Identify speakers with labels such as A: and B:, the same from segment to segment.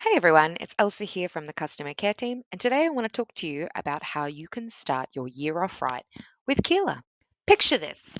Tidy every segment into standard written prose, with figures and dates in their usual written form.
A: Hey everyone, it's Elsa here from the customer care team, and today I want to talk to you about how you can start your year off right with Keela. Picture this,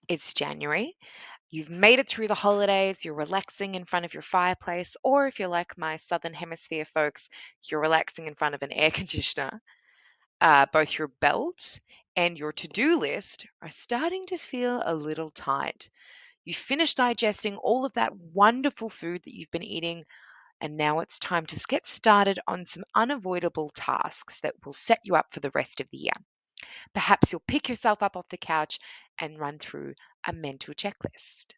A: it's January, you've made it through the holidays, you're relaxing in front of your fireplace, or if you're like my Southern Hemisphere folks, you're relaxing in front of an air conditioner. Both your belt and your to do list are starting to feel a little tight. You've finished digesting all of that wonderful food that you've been eating, and now it's time to get started on some unavoidable tasks that will set you up for the rest of the year. Perhaps you'll pick yourself up off the couch and run through a mental checklist.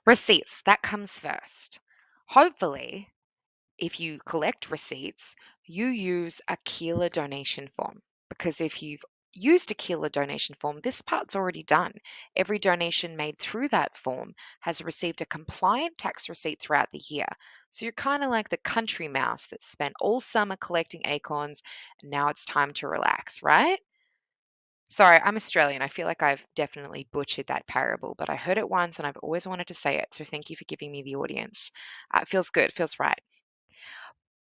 A: Receipts, that comes first. Hopefully, if you collect receipts, you use a Keela donation form, because if you've used a Keela donation form, this part's already done. Every donation made through that form has received a compliant tax receipt throughout the year. So you're kind of like the country mouse that spent all summer collecting acorns, and now it's time to relax, right? Sorry, I'm Australian. I feel like I've definitely butchered that parable, but I heard it once and I've always wanted to say it. So thank you for giving me the audience. It feels good, feels right.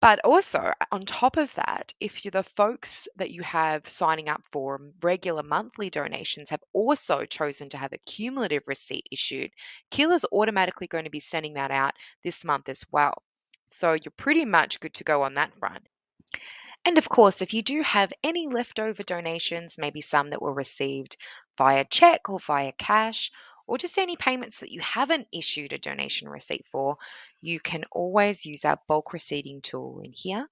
A: But also, on top of that, if you're the folks that you have signing up for regular monthly donations have also chosen to have a cumulative receipt issued, Keela's automatically going to be sending that out this month as well. So you're pretty much good to go on that front. And of course, if you do have any leftover donations, maybe some that were received via check or via cash, or just any payments that you haven't issued a donation receipt for, you can always use our bulk receipting tool in here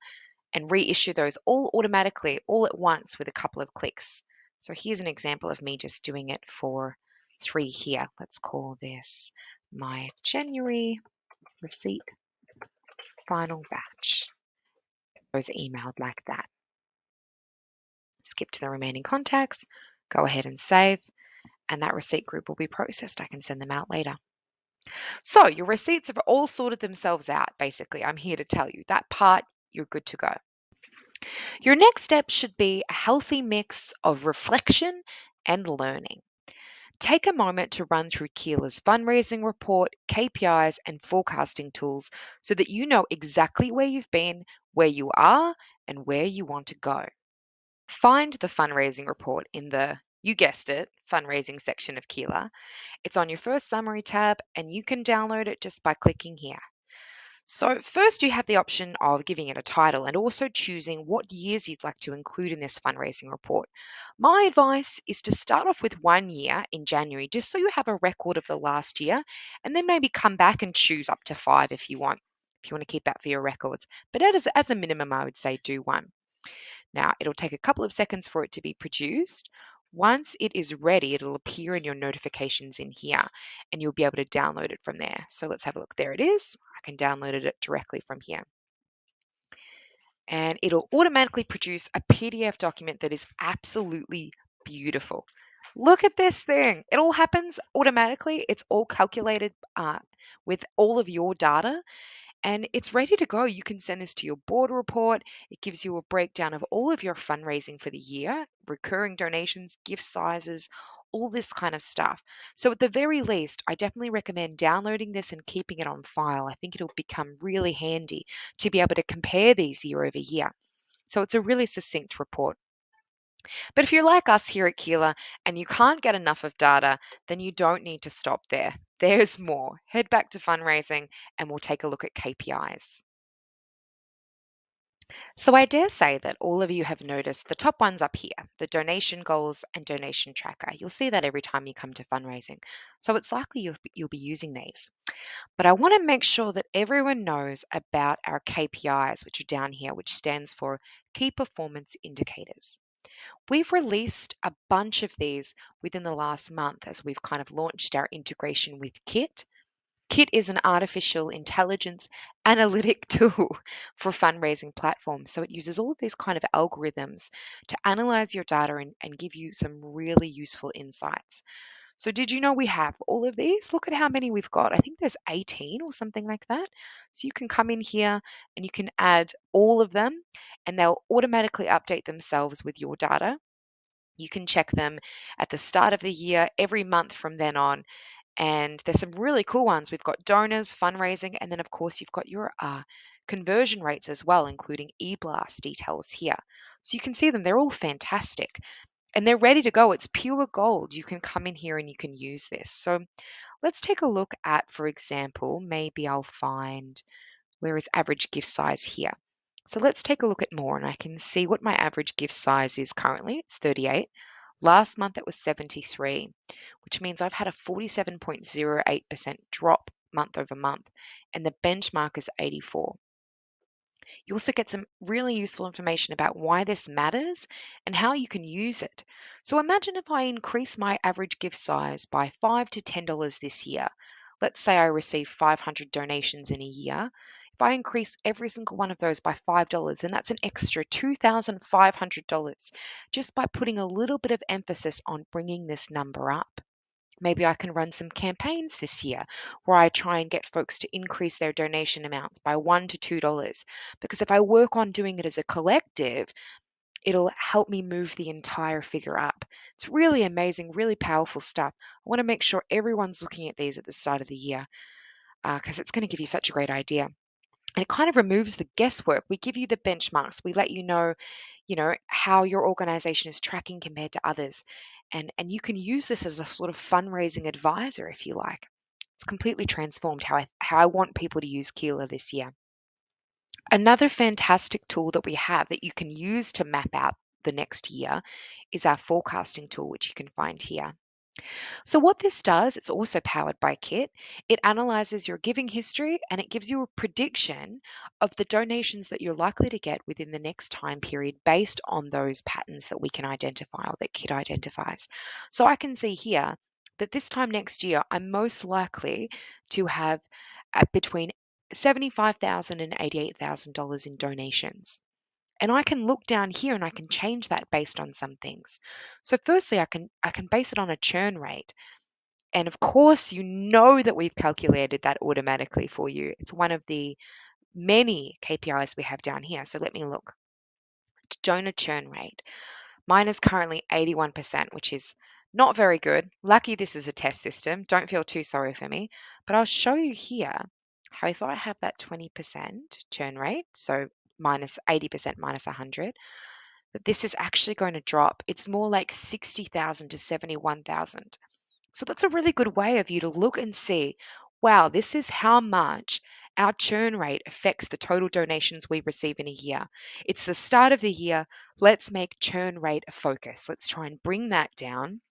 A: and reissue those all automatically, all at once with a couple of clicks. So here's an example of me just doing it for 3 here. Let's call this my January receipt final batch. Those emailed like that. Skip to the remaining contacts, go ahead and save, and that receipt group will be processed. I can send them out later. So your receipts have all sorted themselves out, basically. I'm here to tell you that part, you're good to go. Your next step should be a healthy mix of reflection and learning. Take a moment to run through Keela's fundraising report, KPIs, and forecasting tools so that you know exactly where you've been, where you are, and where you want to go. Find the fundraising report in the, you guessed it, fundraising section of Keela. It's on your first summary tab and you can download it just by clicking here. So first you have the option of giving it a title and also choosing what years you'd like to include in this fundraising report. My advice is to start off with 1 year in January, just so you have a record of the last year, and then maybe come back and choose up to 5 if you want to keep that for your records. But as a minimum, I would say do one. Now, it'll take a couple of seconds for it to be produced. Once it is ready, it'll appear in your notifications in here and you'll be able to download it from there. So let's have a look. There it is. I can download it directly from here. And it'll automatically produce a PDF document that is absolutely beautiful. Look at this thing. It all happens automatically. It's all calculated with all of your data, and it's ready to go. You can send this to your board report. It gives you a breakdown of all of your fundraising for the year, recurring donations, gift sizes, all this kind of stuff. So at the very least, I definitely recommend downloading this and keeping it on file. I think it'll become really handy to be able to compare these year over year. So it's a really succinct report. But if you're like us here at Keela and you can't get enough of data, then you don't need to stop there. There's more. Head back to fundraising and we'll take a look at KPIs. So I dare say that all of you have noticed the top ones up here, the donation goals and donation tracker. You'll see that every time you come to fundraising. So it's likely you'll be using these. But I want to make sure that everyone knows about our KPIs, which are down here, which stands for Key Performance Indicators. We've released a bunch of these within the last month as we've kind of launched our integration with Kit. Kit is an artificial intelligence analytic tool for fundraising platforms. So it uses all of these kind of algorithms to analyze your data and give you some really useful insights. So did you know we have all of these? Look at how many we've got. I think there's 18 or something like that. So you can come in here and you can add all of them and they'll automatically update themselves with your data. You can check them at the start of the year, every month from then on, and there's some really cool ones. We've got donors, fundraising, and then of course you've got your conversion rates as well, including e-blast details here. So you can see them, they're all fantastic and they're ready to go. It's pure gold. You can come in here and you can use this. So let's take a look at, for example, maybe I'll find where is average gift size here. So let's take a look at more and I can see what my average gift size is currently. It's 38. Last month it was 73, which means I've had a 47.08% drop month over month, and the benchmark is 84. You also get some really useful information about why this matters and how you can use it. So imagine if I increase my average gift size by $5 to $10 this year. Let's say I receive 500 donations in a year. If I increase every single one of those by $5, then that's an extra $2,500 just by putting a little bit of emphasis on bringing this number up. Maybe I can run some campaigns this year where I try and get folks to increase their donation amounts by $1 to $2. Because if I work on doing it as a collective, it'll help me move the entire figure up. It's really amazing, really powerful stuff. I want to make sure everyone's looking at these at the start of the year because it's going to give you such a great idea. And it kind of removes the guesswork. We give you the benchmarks. We let you know, how your organization is tracking compared to others. And you can use this as a sort of fundraising advisor if you like. It's completely transformed how I want people to use Keela this year. Another fantastic tool that we have that you can use to map out the next year is our forecasting tool, which you can find here. So what this does, it's also powered by Kit. It analyzes your giving history and it gives you a prediction of the donations that you're likely to get within the next time period based on those patterns that we can identify or that Kit identifies. So I can see here that this time next year, I'm most likely to have between $75,000 and $88,000 in donations. And I can look down here and I can change that based on some things. So firstly, I can base it on a churn rate. And of course, you know that we've calculated that automatically for you. It's one of the many KPIs we have down here. So let me look. Donor churn rate. Mine is currently 81%, which is not very good. Lucky this is a test system. Don't feel too sorry for me. But I'll show you here how if I have that 20% churn rate, so minus 80% minus 100, that this is actually going to drop. It's more like 60,000 to 71,000. So that's a really good way of you to look and see, wow, this is how much our churn rate affects the total donations we receive in a year. It's the start of the year. Let's make churn rate a focus. Let's try and bring that down,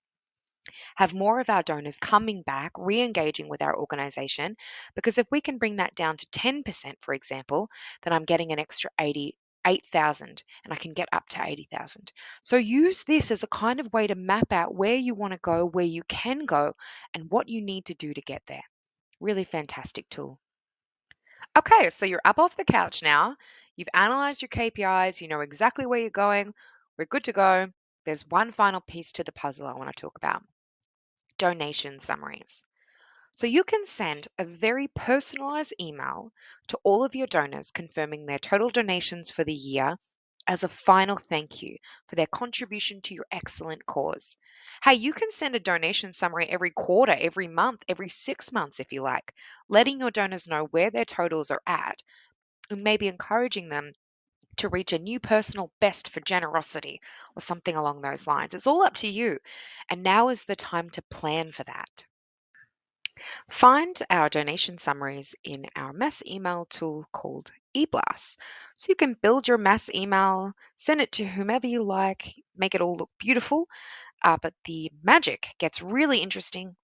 A: have more of our donors coming back, re-engaging with our organization. Because if we can bring that down to 10%, for example, then I'm getting an extra 8,000 and I can get up to 80,000. So use this as a kind of way to map out where you want to go, where you can go, and what you need to do to get there. Really fantastic tool. Okay, so you're up off the couch now. You've analyzed your KPIs, you know exactly where you're going. We're good to go. There's one final piece to the puzzle I want to talk about: donation summaries. So you can send a very personalized email to all of your donors confirming their total donations for the year as a final thank you for their contribution to your excellent cause. Hey, you can send a donation summary every quarter, every month, every 6 months if you like, letting your donors know where their totals are at and maybe encouraging them to reach a new personal best for generosity or something along those lines. It's all up to you. And now is the time to plan for that. Find our donation summaries in our mass email tool called eBlast. So you can build your mass email, send it to whomever you like, make it all look beautiful. But the magic gets really interesting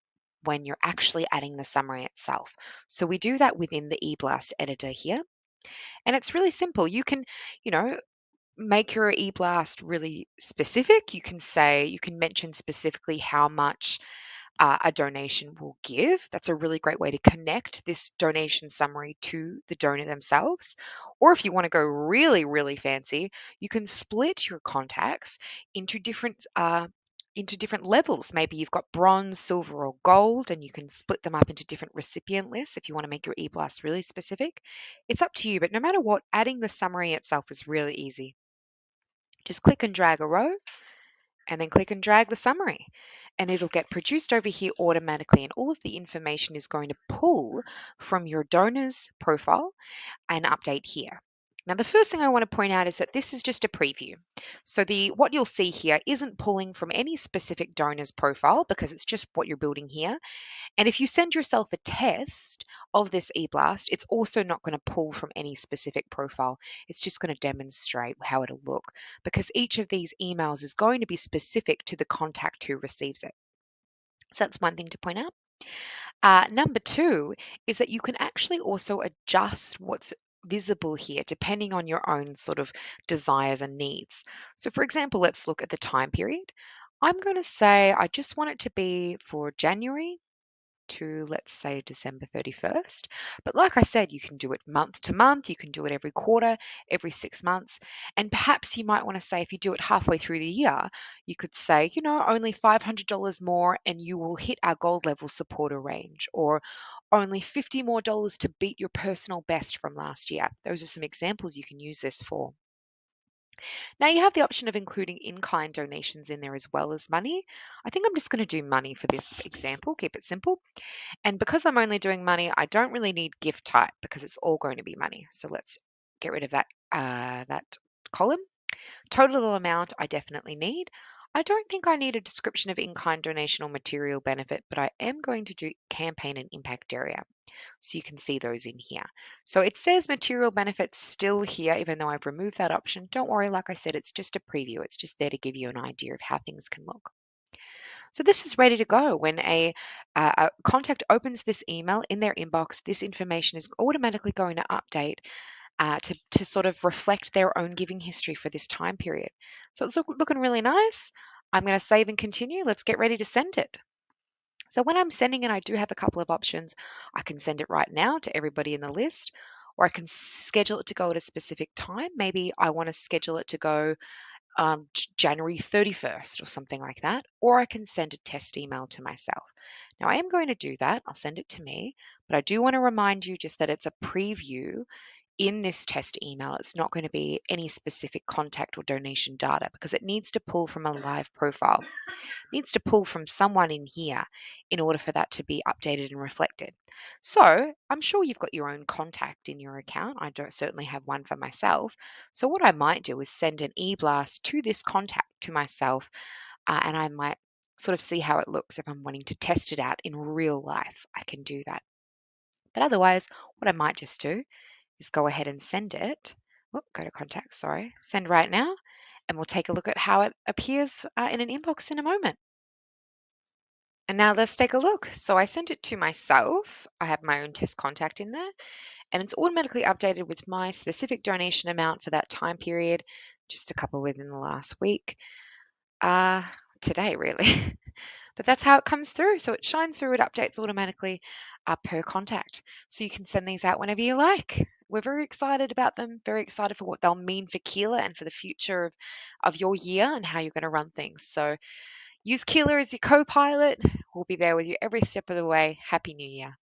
A: when you're actually adding the summary itself. So we do that within the eBlast editor here. And it's really simple. You can, you know, make your eBlast really specific. You can mention specifically how much a donation will give. That's a really great way to connect this donation summary to the donor themselves. Or if you want to go really, really fancy, you can split your contacts into different levels. Maybe you've got bronze, silver, or gold, and you can split them up into different recipient lists if you want to make your e-blast really specific. It's up to you, but no matter what, adding the summary itself is really easy. Just click and drag a row and then click and drag the summary. and it'll get produced over here automatically. And all of the information is going to pull from your donor's profile and update here. Now, the first thing I want to point out is that this is just a preview. So what you'll see here isn't pulling from any specific donor's profile because it's just what you're building here. And if you send yourself a test of this eBlast, it's also not going to pull from any specific profile. It's just going to demonstrate how it'll look because each of these emails is going to be specific to the contact who receives it. So that's one thing to point out. Number two is that you can actually also adjust what's visible here depending on your own sort of desires and needs. So for example, let's look at the time period. I'm going to say I just want it to be for January to, let's say, December 31st. But like I said, you can do it month to month, you can do it every quarter, every 6 months. And perhaps you might want to say, if you do it halfway through the year, you could say, only $500 more and you will hit our gold level supporter range, or only $50 more to beat your personal best from last year. Those are some examples you can use this for. Now you have the option of including in-kind donations in there as well as money. I think I'm just going to do money for this example, keep it simple. And because I'm only doing money, I don't really need gift type because it's all going to be money. So let's get rid of that column. Total amount I definitely need. I don't think I need a description of in-kind donation or material benefit, but I am going to do campaign and impact area. So you can see those in here. So it says material benefits still here, even though I've removed that option. Don't worry, like I said, it's just a preview. It's just there to give you an idea of how things can look. So this is ready to go. When a contact opens this email in their inbox, this information is automatically going to update to sort of reflect their own giving history for this time period. So it's looking really nice. I'm going to save and continue. Let's get ready to send it. So when I'm sending it, I do have a couple of options. I can send it right now to everybody in the list, or I can schedule it to go at a specific time. Maybe I want to schedule it to go January 31st or something like that, or I can send a test email to myself. Now I am going to do that. I'll send it to me, but I do want to remind you just that it's a preview in this test email. It's not going to be any specific contact or donation data because it needs to pull from a live profile. It needs to pull from someone in here in order for that to be updated and reflected. So I'm sure you've got your own contact in your account. I don't certainly have one for myself. So what I might do is send an e-blast to this contact to myself, and I might sort of see how it looks. If I'm wanting to test it out in real life, I can do that. But otherwise, what I might just do is go ahead and send it. Go to contact, sorry, send right now, and we'll take a look at how it appears in an inbox in a moment. And now let's take a look. So I sent it to myself. I have my own test contact in there, and it's automatically updated with my specific donation amount for that time period, just a couple within the last week. Today, really. But that's how it comes through. So it shines through, it updates automatically per contact. So you can send these out whenever you like. We're very excited about them, very excited for what they'll mean for Keela and for the future of your year and how you're going to run things. So use Keela as your co-pilot. We'll be there with you every step of the way. Happy New Year.